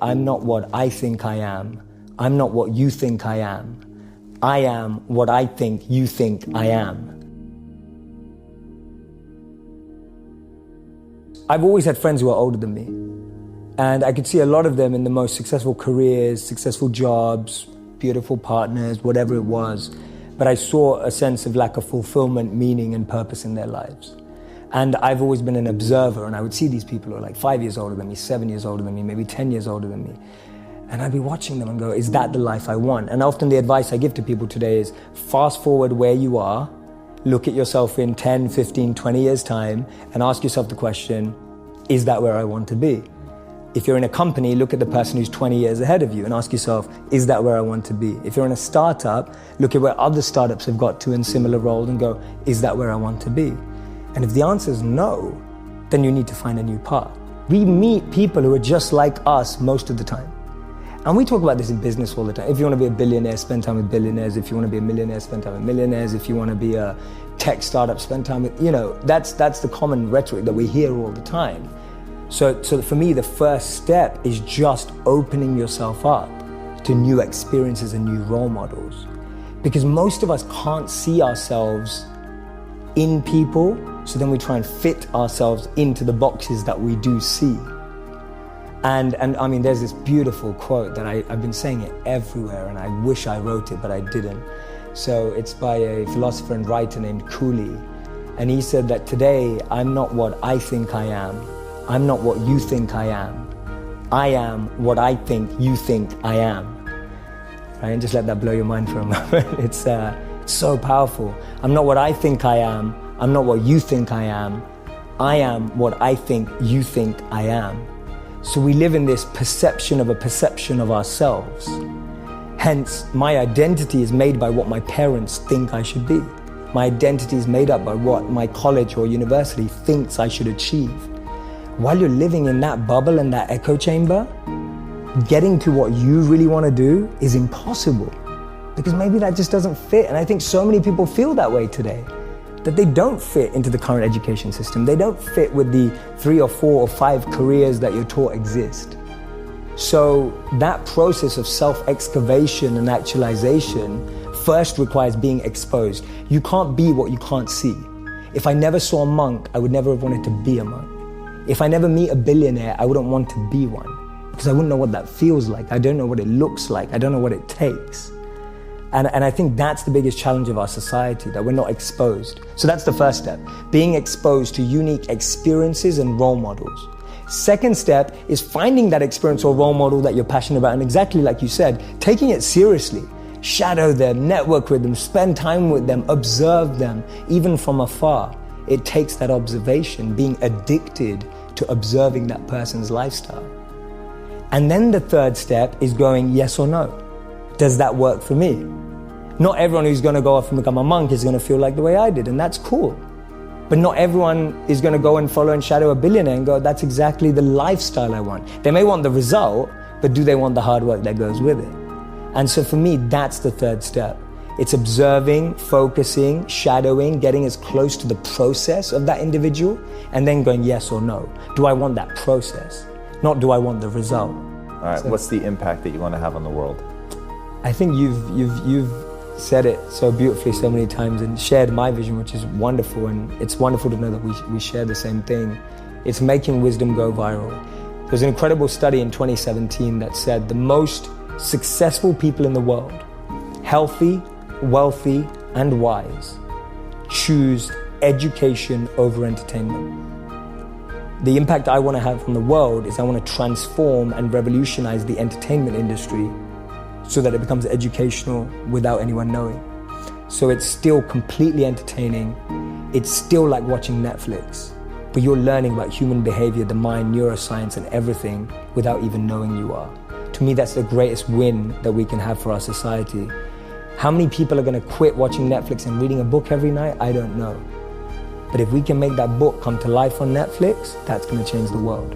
I'm not what I think I am. I'm not what you think I am. I am what I think you think I am. I've always had friends who are older than me. And I could see a lot of them in the most successful careers, successful jobs, beautiful partners, whatever it was. But I saw a sense of lack of fulfillment, meaning, and purpose in their lives. And I've always been an observer, and I would see these people who are like 5 years older than me, 7 years older than me, maybe 10 years older than me. And I'd be watching them and go, is that the life I want? And often the advice I give to people today is fast forward where you are, look at yourself in 10, 15, 20 years' time, and ask yourself the question, is that where I want to be? If you're in a company, look at the person who's 20 years ahead of you and ask yourself, is that where I want to be? If you're in a startup, look at where other startups have got to in similar roles and go, is that where I want to be? And if the answer is no, then you need to find a new path. We meet people who are just like us most of the time. And we talk about this in business all the time. If you want to be a billionaire, spend time with billionaires. If you want to be a millionaire, spend time with millionaires. If you want to be a tech startup, spend time with, that's the common rhetoric that we hear all the time. So for me, the first step is just opening yourself up to new experiences and new role models. Because most of us can't see ourselves in people, so then we try and fit ourselves into the boxes that we do see. And I mean, there's this beautiful quote that I've been saying it everywhere, and I wish I wrote it, but I didn't. So it's by a philosopher and writer named Cooley. And he said that today, I'm not what I think I am. I'm not what you think I am. I am what I think you think I am. Right? And just let that blow your mind for a moment. It's so powerful. I'm not what I think I am. I'm not what you think I am. I am what I think you think I am. So we live in this perception of a perception of ourselves. Hence, my identity is made by what my parents think I should be. My identity is made up by what my college or university thinks I should achieve. While you're living in that bubble and that echo chamber, getting to what you really want to do is impossible, because maybe that just doesn't fit. And I think so many people feel that way today, that they don't fit into the current education system. They don't fit with the 3 or 4 or 5 careers that you're taught exist. So that process of self-excavation and actualization first requires being exposed. You can't be what you can't see. If I never saw a monk, I would never have wanted to be a monk. If I never meet a billionaire, I wouldn't want to be one, because I wouldn't know what that feels like. I don't know what it looks like. I don't know what it takes. And I think that's the biggest challenge of our society, that we're not exposed. So that's the first step, being exposed to unique experiences and role models. Second step is finding that experience or role model that you're passionate about, and exactly like you said, taking it seriously. Shadow them, network with them, spend time with them, observe them, even from afar. It takes that observation, being addicted to observing that person's lifestyle. And then the third step is going yes or no. Does that work for me? Not everyone who's going to go off and become a monk is going to feel like the way I did, and that's cool. But not everyone is going to go and follow and shadow a billionaire and go, that's exactly the lifestyle I want. They may want the result, but do they want the hard work that goes with it? And so for me, that's the third step. It's observing, focusing, shadowing, getting as close to the process of that individual, and then going yes or no. Do I want that process? Not do I want the result? All right, what's the impact that you want to have on the world? I think you've said it so beautifully so many times and shared my vision, which is wonderful, and it's wonderful to know that we share the same thing. It's making wisdom go viral. There's an incredible study in 2017 that said the most successful people in the world, healthy, wealthy, and wise, choose education over entertainment. The impact I want to have on the world is I want to transform and revolutionize the entertainment industry so that it becomes educational without anyone knowing. So it's still completely entertaining. It's still like watching Netflix, but you're learning about human behavior, the mind, neuroscience, and everything without even knowing you are. To me, that's the greatest win that we can have for our society. How many people are going to quit watching Netflix and reading a book every night? I don't know. But if we can make that book come to life on Netflix, that's going to change the world.